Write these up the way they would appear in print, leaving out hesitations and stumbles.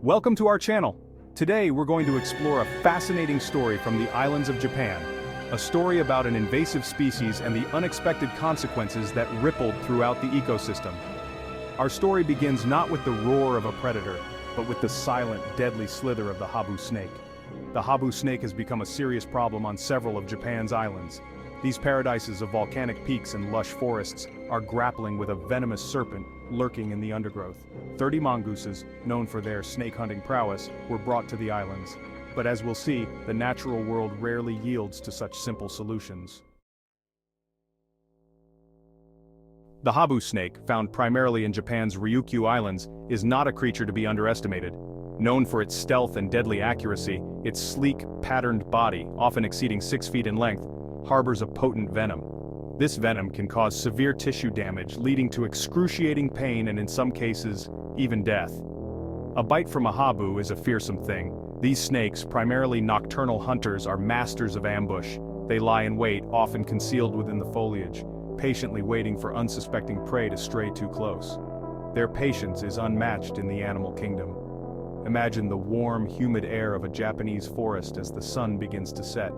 Welcome to our channel. Today we're going to explore a fascinating story from the islands of Japan. A story about an invasive species and the unexpected consequences that rippled throughout the ecosystem. Our story begins not with the roar of a predator, but with the silent, deadly slither of the Habu snake. The Habu snake has become a serious problem on several of Japan's islands. These paradises of volcanic peaks and lush forests are grappling with a venomous serpent lurking in the undergrowth. 30 mongooses, known for their snake-hunting prowess, were brought to the islands. But as we'll see, the natural world rarely yields to such simple solutions. The Habu snake, found primarily in Japan's Ryukyu Islands, is not a creature to be underestimated. Known for its stealth and deadly accuracy, its sleek, patterned body, often exceeding 6 feet in length, harbors a potent venom. This venom can cause severe tissue damage, leading to excruciating pain and in some cases, even death. A bite from a habu is a fearsome thing. These snakes, primarily nocturnal hunters, are masters of ambush. They lie in wait, often concealed within the foliage, patiently waiting for unsuspecting prey to stray too close. Their patience is unmatched in the animal kingdom. Imagine the warm, humid air of a Japanese forest as the sun begins to set.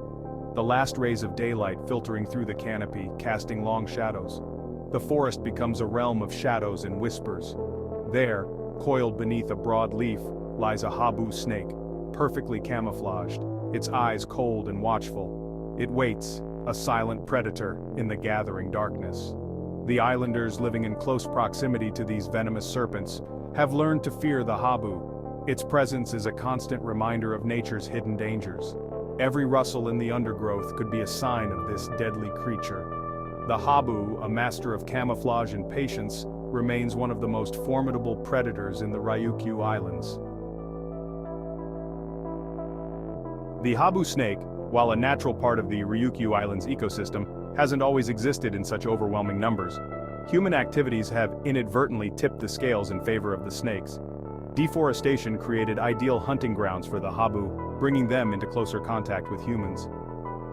The last rays of daylight filtering through the canopy, casting long shadows. The forest becomes a realm of shadows and whispers. There, coiled beneath a broad leaf, lies a Habu snake, perfectly camouflaged, its eyes cold and watchful. It waits, a silent predator, in the gathering darkness. The islanders living in close proximity to these venomous serpents have learned to fear the Habu. Its presence is a constant reminder of nature's hidden dangers. Every rustle in the undergrowth could be a sign of this deadly creature. The Habu, a master of camouflage and patience, remains one of the most formidable predators in the Ryukyu Islands. The Habu snake, while a natural part of the Ryukyu Islands ecosystem, hasn't always existed in such overwhelming numbers. Human activities have inadvertently tipped the scales in favor of the snakes. Deforestation created ideal hunting grounds for the Habu, bringing them into closer contact with humans.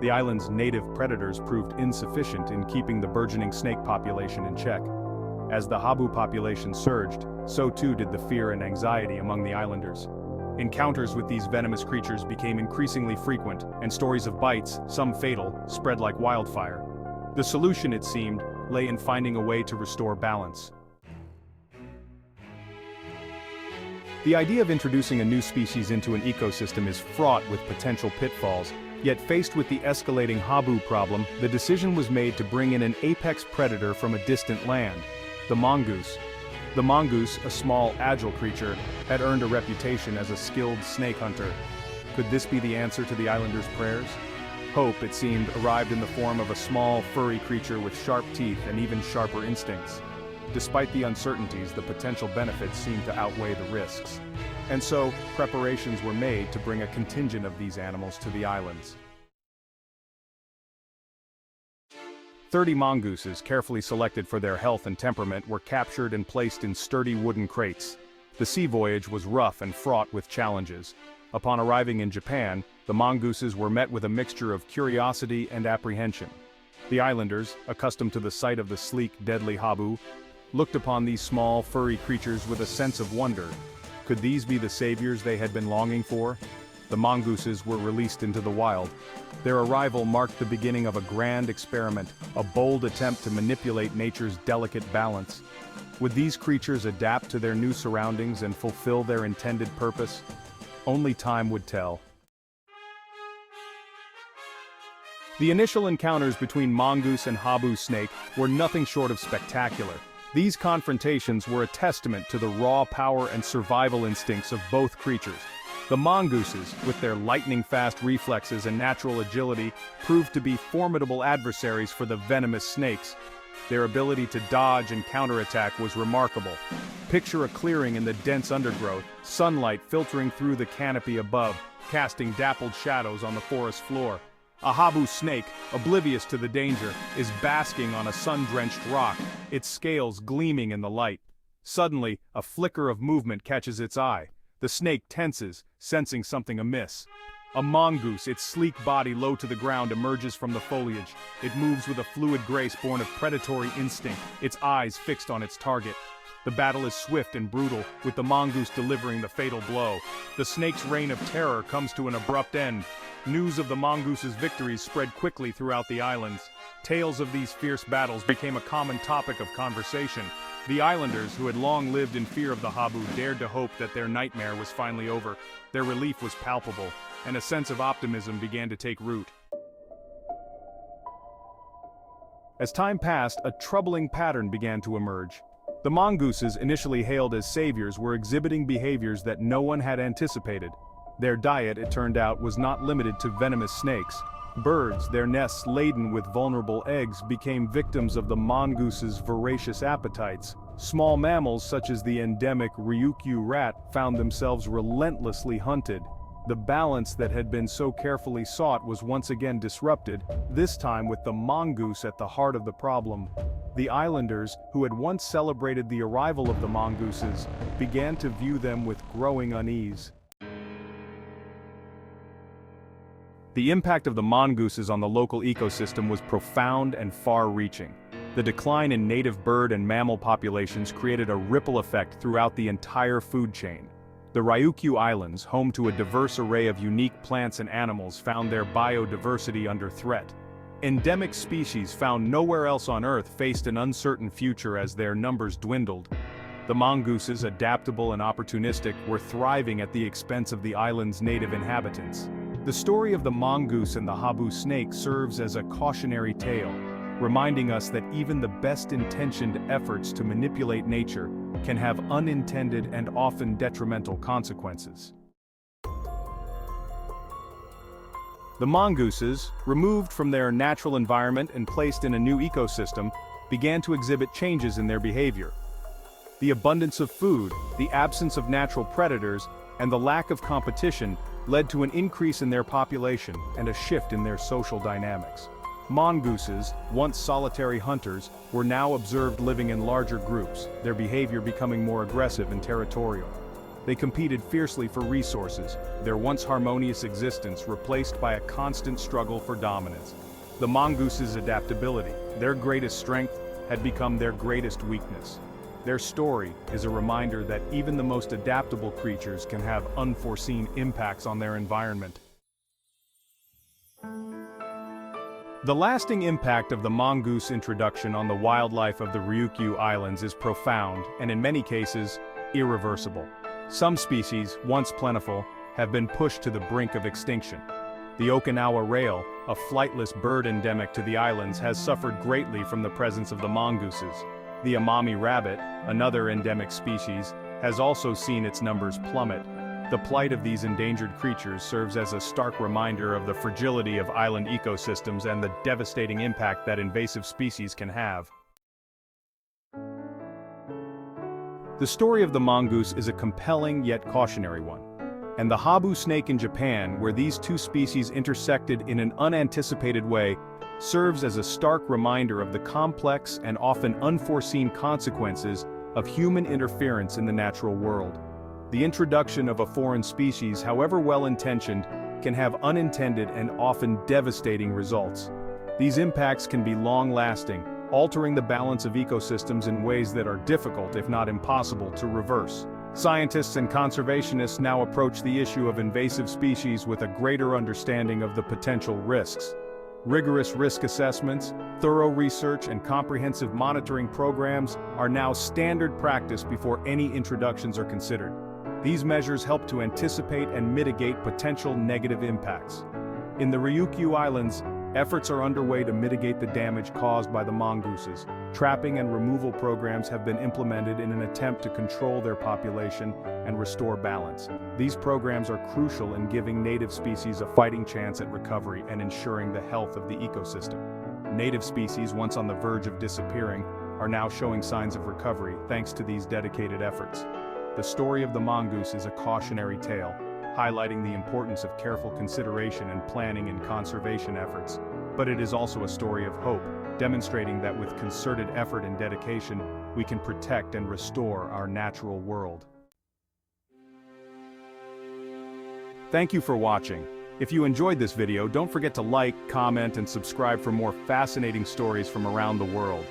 The island's native predators proved insufficient in keeping the burgeoning snake population in check. As the Habu population surged, so too did the fear and anxiety among the islanders. Encounters with these venomous creatures became increasingly frequent, and stories of bites, some fatal, spread like wildfire. The solution, it seemed, lay in finding a way to restore balance. The idea of introducing a new species into an ecosystem is fraught with potential pitfalls, yet faced with the escalating Habu problem, the decision was made to bring in an apex predator from a distant land, the mongoose. The mongoose, a small, agile creature, had earned a reputation as a skilled snake hunter. Could this be the answer to the islanders' prayers? Hope, it seemed, arrived in the form of a small, furry creature with sharp teeth and even sharper instincts. Despite the uncertainties, the potential benefits seemed to outweigh the risks. And so, preparations were made to bring a contingent of these animals to the islands. 30 mongooses, carefully selected for their health and temperament, were captured and placed in sturdy wooden crates. The sea voyage was rough and fraught with challenges. Upon arriving in Japan, the mongooses were met with a mixture of curiosity and apprehension. The islanders, accustomed to the sight of the sleek, deadly Habu, looked upon these small, furry creatures with a sense of wonder. Could these be the saviors they had been longing for? The mongooses were released into the wild. Their arrival marked the beginning of a grand experiment, a bold attempt to manipulate nature's delicate balance. Would these creatures adapt to their new surroundings and fulfill their intended purpose? Only time would tell. The initial encounters between mongoose and Habu snake were nothing short of spectacular. These confrontations were a testament to the raw power and survival instincts of both creatures. The mongooses, with their lightning-fast reflexes and natural agility, proved to be formidable adversaries for the venomous snakes. Their ability to dodge and counterattack was remarkable. Picture a clearing in the dense undergrowth, sunlight filtering through the canopy above, casting dappled shadows on the forest floor. A Habu snake, oblivious to the danger, is basking on a sun-drenched rock, its scales gleaming in the light. Suddenly, a flicker of movement catches its eye. The snake tenses, sensing something amiss. A mongoose, its sleek body low to the ground, emerges from the foliage. It moves with a fluid grace born of predatory instinct, its eyes fixed on its target. The battle is swift and brutal, with the mongoose delivering the fatal blow. The snake's reign of terror comes to an abrupt end. News of the mongoose's victories spread quickly throughout the islands. Tales of these fierce battles became a common topic of conversation. The islanders, who had long lived in fear of the Habu, dared to hope that their nightmare was finally over. Their relief was palpable, and a sense of optimism began to take root. As time passed, a troubling pattern began to emerge. The mongooses, initially hailed as saviors, were exhibiting behaviors that no one had anticipated. Their diet, it turned out, was not limited to venomous snakes. Birds, their nests laden with vulnerable eggs, became victims of the mongoose's voracious appetites. Small mammals such as the endemic Ryukyu rat found themselves relentlessly hunted. The balance that had been so carefully sought was once again disrupted, this time with the mongoose at the heart of the problem. The islanders, who had once celebrated the arrival of the mongooses, began to view them with growing unease. The impact of the mongooses on the local ecosystem was profound and far-reaching. The decline in native bird and mammal populations created a ripple effect throughout the entire food chain. The Ryukyu Islands, home to a diverse array of unique plants and animals, found their biodiversity under threat. Endemic species found nowhere else on Earth faced an uncertain future as their numbers dwindled. The mongooses, adaptable and opportunistic, were thriving at the expense of the island's native inhabitants. The story of the mongoose and the Habu snake serves as a cautionary tale, reminding us that even the best-intentioned efforts to manipulate nature can have unintended and often detrimental consequences. The mongooses, removed from their natural environment and placed in a new ecosystem, began to exhibit changes in their behavior. The abundance of food, the absence of natural predators, and the lack of competition led to an increase in their population and a shift in their social dynamics. Mongooses, once solitary hunters, were now observed living in larger groups, their behavior becoming more aggressive and territorial. They competed fiercely for resources, their once harmonious existence replaced by a constant struggle for dominance. The mongoose's adaptability, their greatest strength, had become their greatest weakness. Their story is a reminder that even the most adaptable creatures can have unforeseen impacts on their environment. The lasting impact of the mongoose introduction on the wildlife of the Ryukyu Islands is profound and, in many cases, irreversible. Some species, once plentiful, have been pushed to the brink of extinction. The Okinawa rail, a flightless bird endemic to the islands, has suffered greatly from the presence of the mongooses. The Amami rabbit, another endemic species, has also seen its numbers plummet. The plight of these endangered creatures serves as a stark reminder of the fragility of island ecosystems and the devastating impact that invasive species can have. The story of the mongoose is a compelling yet cautionary one. And the Habu snake in Japan, where these two species intersected in an unanticipated way, serves as a stark reminder of the complex and often unforeseen consequences of human interference in the natural world. The introduction of a foreign species, however well-intentioned, can have unintended and often devastating results. These impacts can be long-lasting, altering the balance of ecosystems in ways that are difficult, if not impossible, to reverse. Scientists and conservationists now approach the issue of invasive species with a greater understanding of the potential risks. Rigorous risk assessments, thorough research, and comprehensive monitoring programs are now standard practice before any introductions are considered. These measures help to anticipate and mitigate potential negative impacts. In the Ryukyu Islands, efforts are underway to mitigate the damage caused by the mongooses. Trapping and removal programs have been implemented in an attempt to control their population and restore balance. These programs are crucial in giving native species a fighting chance at recovery and ensuring the health of the ecosystem. Native species, once on the verge of disappearing, are now showing signs of recovery thanks to these dedicated efforts. The story of the mongoose is a cautionary tale, highlighting the importance of careful consideration and planning in conservation efforts. But it is also a story of hope, demonstrating that with concerted effort and dedication, we can protect and restore our natural world. Thank you for watching. If you enjoyed this video, don't forget to like, comment, and subscribe for more fascinating stories from around the world.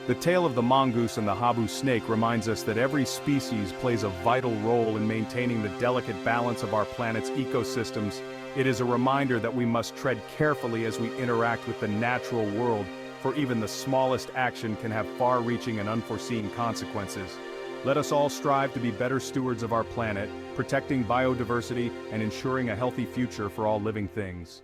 The tale of the mongoose and the Habu snake reminds us that every species plays a vital role in maintaining the delicate balance of our planet's ecosystems. It is a reminder that we must tread carefully as we interact with the natural world, for even the smallest action can have far-reaching and unforeseen consequences. Let us all strive to be better stewards of our planet, protecting biodiversity and ensuring a healthy future for all living things.